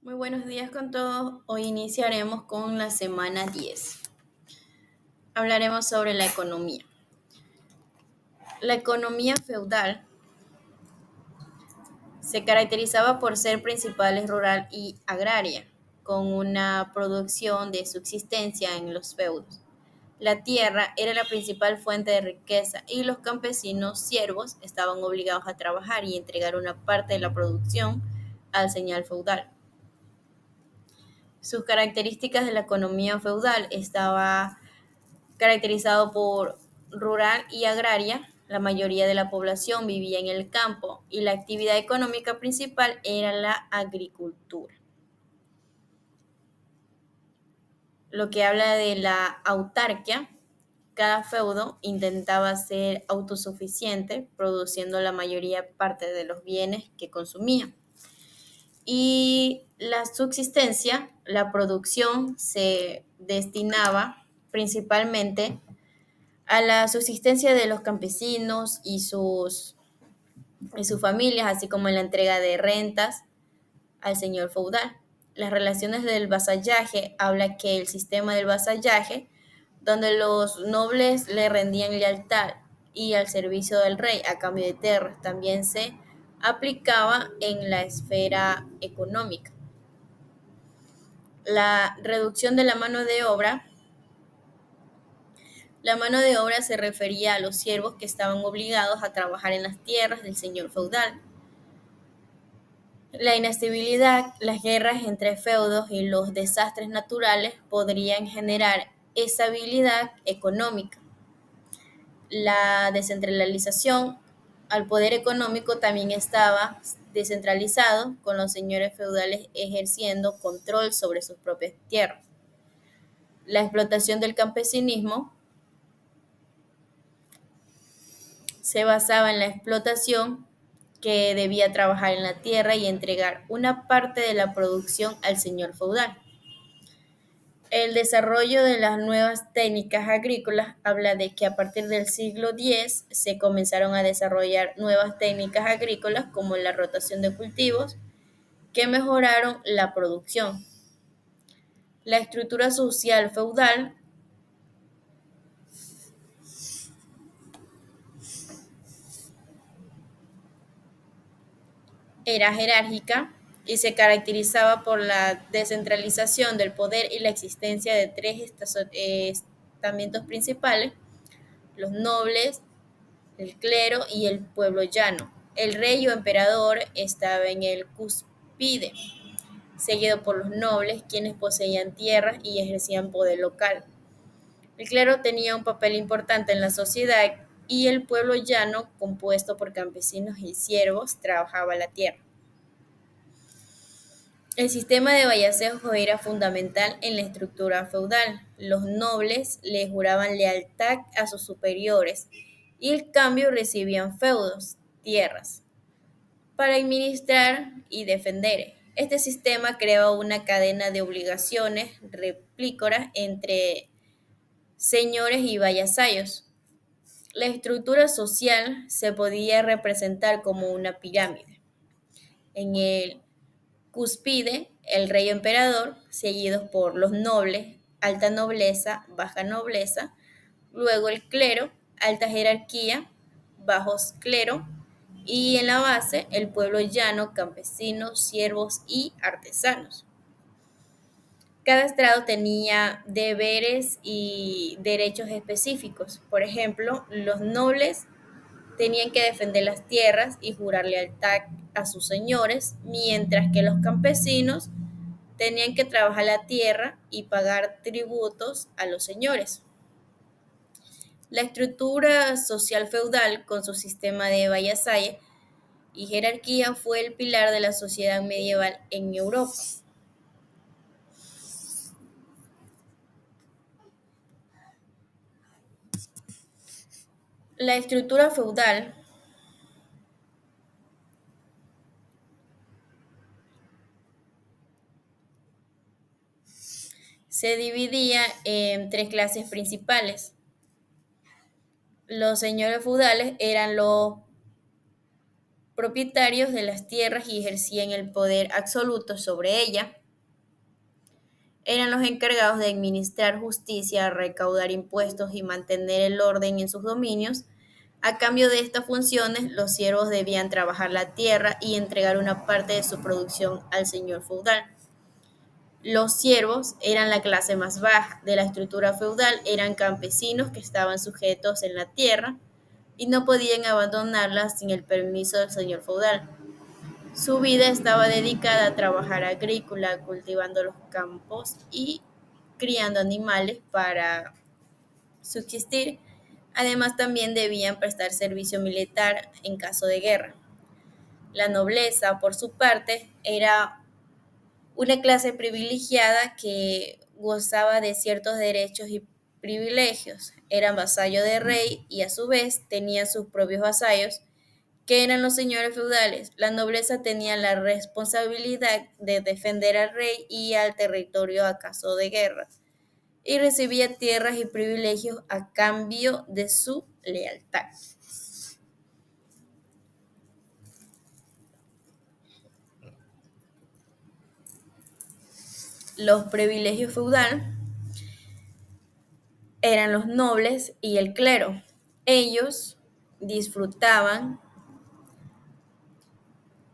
Muy buenos días con todos. Hoy iniciaremos con la semana 10. Hablaremos sobre la economía. La economía feudal se caracterizaba por ser principalmente rural y agraria, con una producción de subsistencia en los feudos. La tierra era la principal fuente de riqueza y los campesinos siervos estaban obligados a trabajar y entregar una parte de la producción al señor feudal. Sus características de la economía feudal estaba caracterizado por rural y agraria. La mayoría de la población vivía en el campo y la actividad económica principal era la agricultura. Lo que habla de la autarquía, cada feudo intentaba ser autosuficiente, produciendo la mayoría parte de los bienes que consumía. Y la subsistencia, la producción, se destinaba principalmente a la subsistencia de los campesinos y sus familias, así como en la entrega de rentas al señor feudal. Las relaciones del vasallaje habla que el sistema del vasallaje, donde los nobles le rendían lealtad y al servicio del rey a cambio de tierras, también se aplicaba en la esfera económica. La reducción de la mano de obra. La mano de obra se refería a los siervos que estaban obligados a trabajar en las tierras del señor feudal. La inestabilidad, las guerras entre feudos y los desastres naturales podrían generar estabilidad económica. La descentralización al poder económico también estaba descentralizado, con los señores feudales ejerciendo control sobre sus propias tierras. La explotación del campesinismo se basaba en la explotación que debía trabajar en la tierra y entregar una parte de la producción al señor feudal. El desarrollo de las nuevas técnicas agrícolas habla de que a partir del siglo X se comenzaron a desarrollar nuevas técnicas agrícolas como la rotación de cultivos que mejoraron la producción. La estructura social feudal era jerárquica y se caracterizaba por la descentralización del poder y la existencia de tres estamentos principales: los nobles, el clero y el pueblo llano. El rey o emperador estaba en el cúspide, seguido por los nobles, quienes poseían tierras y ejercían poder local. El clero tenía un papel importante en la sociedad y el pueblo llano, compuesto por campesinos y siervos, trabajaba la tierra. El sistema de vallacejo era fundamental en la estructura feudal. Los nobles le juraban lealtad a sus superiores y el cambio recibían feudos, tierras, para administrar y defender. Este sistema creaba una cadena de obligaciones replícoras entre señores y vasallos. La estructura social se podía representar como una pirámide. En el cúspide, el rey o emperador, seguidos por los nobles, alta nobleza, baja nobleza, luego el clero, alta jerarquía, bajos clero, y en la base el pueblo llano, campesinos, siervos y artesanos. Cada estrado tenía deberes y derechos específicos. Por ejemplo, los nobles tenían que defender las tierras y jurar lealtad a sus señores, mientras que los campesinos tenían que trabajar la tierra y pagar tributos a los señores. La estructura social feudal, con su sistema de vasallos y jerarquía, fue el pilar de la sociedad medieval en Europa. La estructura feudal se dividía en tres clases principales. Los señores feudales eran los propietarios de las tierras y ejercían el poder absoluto sobre ella. Eran los encargados de administrar justicia, recaudar impuestos y mantener el orden en sus dominios. A cambio de estas funciones, los siervos debían trabajar la tierra y entregar una parte de su producción al señor feudal. Los siervos eran la clase más baja de la estructura feudal, eran campesinos que estaban sujetos en la tierra y no podían abandonarla sin el permiso del señor feudal. Su vida estaba dedicada a trabajar agrícola, cultivando los campos y criando animales para subsistir. Además, también debían prestar servicio militar en caso de guerra. La nobleza, por su parte, era una clase privilegiada que gozaba de ciertos derechos y privilegios. Eran vasallo del rey y a su vez tenían sus propios vasallos, que eran los señores feudales. La nobleza tenía la responsabilidad de defender al rey y al territorio a caso de guerra, y recibía tierras y privilegios a cambio de su lealtad. Los privilegios feudales eran los nobles y el clero. Ellos disfrutaban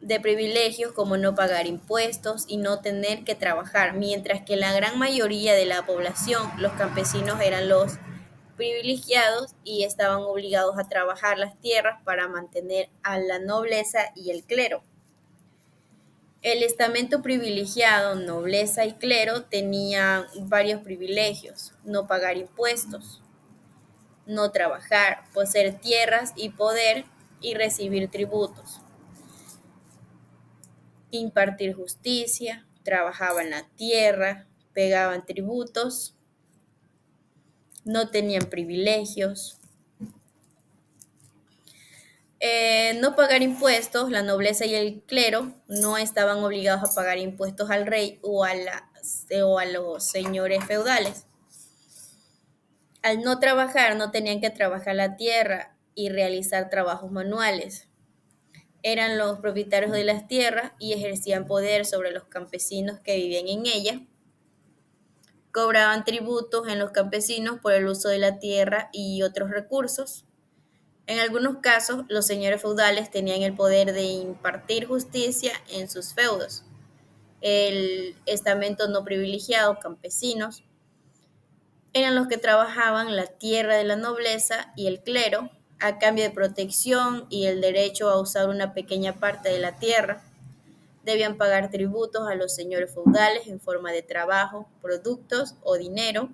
de privilegios como no pagar impuestos y no tener que trabajar, mientras que la gran mayoría de la población, los campesinos, eran los privilegiados y estaban obligados a trabajar las tierras para mantener a la nobleza y el clero. El estamento privilegiado, nobleza y clero tenían varios privilegios: no pagar impuestos, no trabajar, poseer tierras y poder y recibir tributos, impartir justicia, trabajaban la tierra, pagaban tributos, no tenían privilegios. No pagar impuestos, la nobleza y el clero no estaban obligados a pagar impuestos al rey o a los señores feudales. Al no trabajar, no tenían que trabajar la tierra y realizar trabajos manuales. Eran los propietarios de las tierras y ejercían poder sobre los campesinos que vivían en ellas. Cobraban tributos en los campesinos por el uso de la tierra y otros recursos. En algunos casos, los señores feudales tenían el poder de impartir justicia en sus feudos. El estamento no privilegiado, campesinos, eran los que trabajaban la tierra de la nobleza y el clero a cambio de protección y el derecho a usar una pequeña parte de la tierra. Debían pagar tributos a los señores feudales en forma de trabajo, productos o dinero.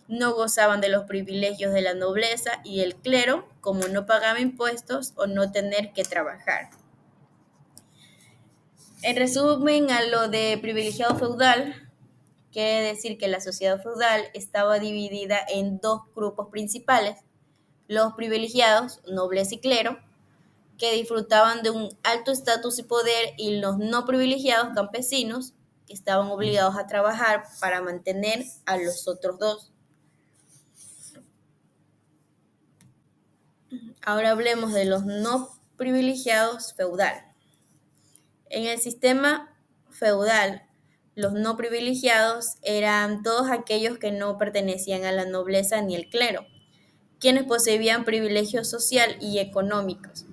No gozaban de los privilegios de la nobleza y el clero, como no pagaba impuestos o no tener que trabajar. En resumen, a lo de privilegiado feudal, quiere decir que la sociedad feudal estaba dividida en dos grupos principales: los privilegiados, nobles y clero, que disfrutaban de un alto estatus y poder, y los no privilegiados, campesinos, que estaban obligados a trabajar para mantener a los otros dos. Ahora hablemos de los no privilegiados feudal. En el sistema feudal, los no privilegiados eran todos aquellos que no pertenecían a la nobleza ni el clero, quienes poseían privilegios social y económicos.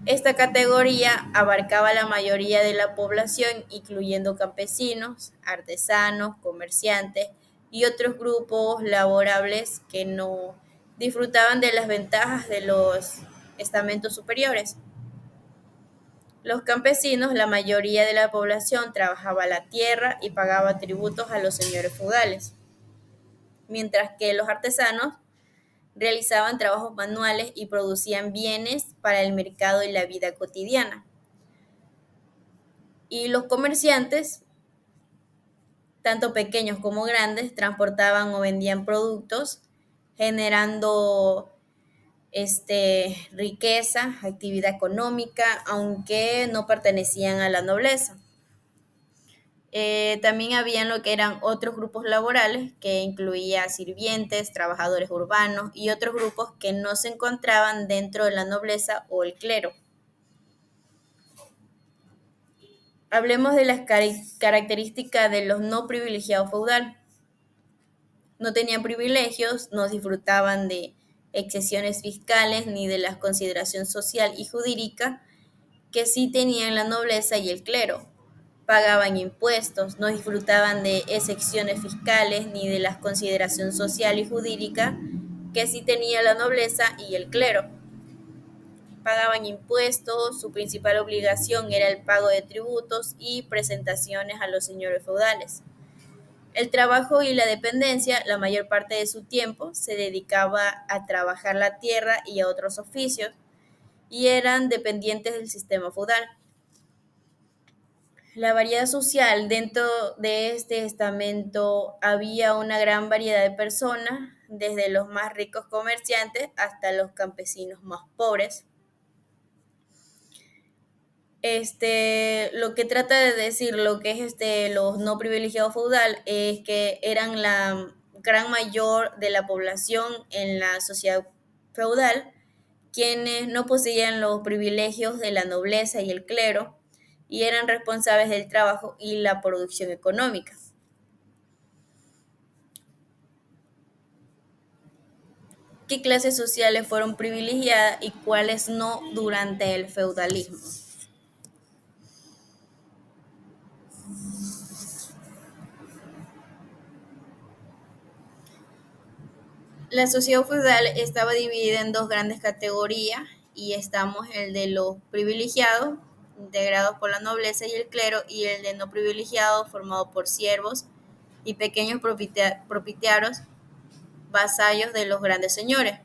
Esta categoría abarcaba la mayoría de la población, incluyendo campesinos, artesanos, comerciantes y otros grupos laborables que no disfrutaban de las ventajas de los estamentos superiores. Los campesinos, la mayoría de la población, trabajaba la tierra y pagaba tributos a los señores feudales, mientras que los artesanos realizaban trabajos manuales y producían bienes para el mercado y la vida cotidiana. Y los comerciantes, tanto pequeños como grandes, transportaban o vendían productos, generando riqueza, actividad económica, aunque no pertenecían a la nobleza. También habían lo que eran otros grupos laborales, que incluía sirvientes, trabajadores urbanos y otros grupos que no se encontraban dentro de la nobleza o el clero. Hablemos de las características de los no privilegiados feudal. No tenían privilegios, no disfrutaban de exenciones fiscales ni de la consideración social y jurídica que sí tenían la nobleza y el clero. Pagaban impuestos, no disfrutaban de exenciones fiscales ni de la consideración social y jurídica que sí tenía la nobleza y el clero. Pagaban impuestos, su principal obligación era el pago de tributos y presentaciones a los señores feudales. El trabajo y la dependencia, la mayor parte de su tiempo, se dedicaba a trabajar la tierra y a otros oficios, y eran dependientes del sistema feudal. La variedad social dentro de este estamento había una gran variedad de personas, desde los más ricos comerciantes hasta los campesinos más pobres. Lo que trata de decir lo que es los no privilegiados feudal es que eran la gran mayor de la población en la sociedad feudal, quienes no poseían los privilegios de la nobleza y el clero y eran responsables del trabajo y la producción económica. ¿Qué clases sociales fueron privilegiadas y cuáles no durante el feudalismo? La sociedad feudal estaba dividida en dos grandes categorías y estamos el de los privilegiados, integrados por la nobleza y el clero, y el de no privilegiados, formado por siervos y pequeños propietarios, vasallos de los grandes señores.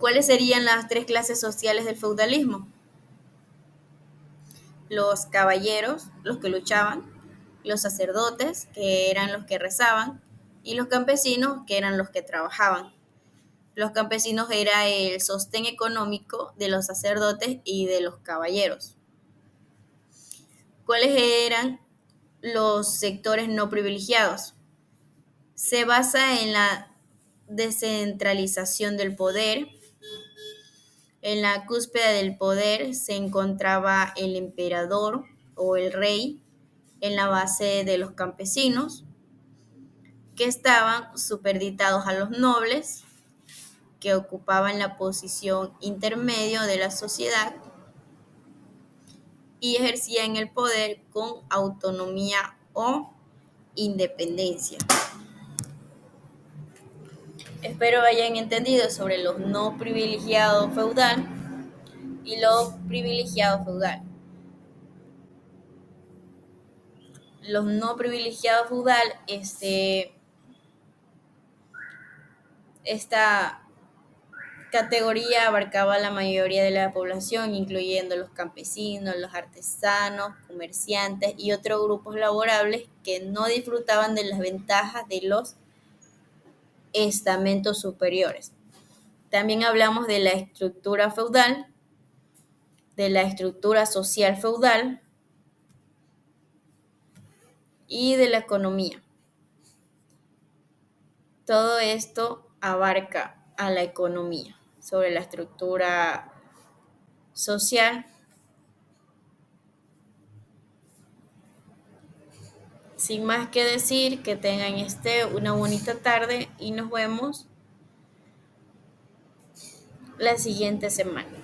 ¿Cuáles serían las tres clases sociales del feudalismo? Los caballeros, los que luchaban, los sacerdotes, que eran los que rezaban, y los campesinos, que eran los que trabajaban. Los campesinos era el sostén económico de los sacerdotes y de los caballeros. ¿Cuáles eran los sectores no privilegiados? Se basa en la descentralización del poder. En la cúspide del poder se encontraba el emperador o el rey, en la base de los campesinos, que estaban supeditados a los nobles, que ocupaban la posición intermedio de la sociedad y ejercían el poder con autonomía o independencia. Espero hayan entendido sobre los no privilegiados feudal y los privilegiados feudal. Los no privilegiados feudal, esta categoría abarcaba la mayoría de la población, incluyendo los campesinos, los artesanos, comerciantes y otros grupos laborables que no disfrutaban de las ventajas de los estamentos superiores. También hablamos de la estructura feudal, de la estructura social feudal y de la economía. Todo esto abarca a la economía, sobre la estructura social. Sin más que decir, que tengan una bonita tarde y nos vemos la siguiente semana.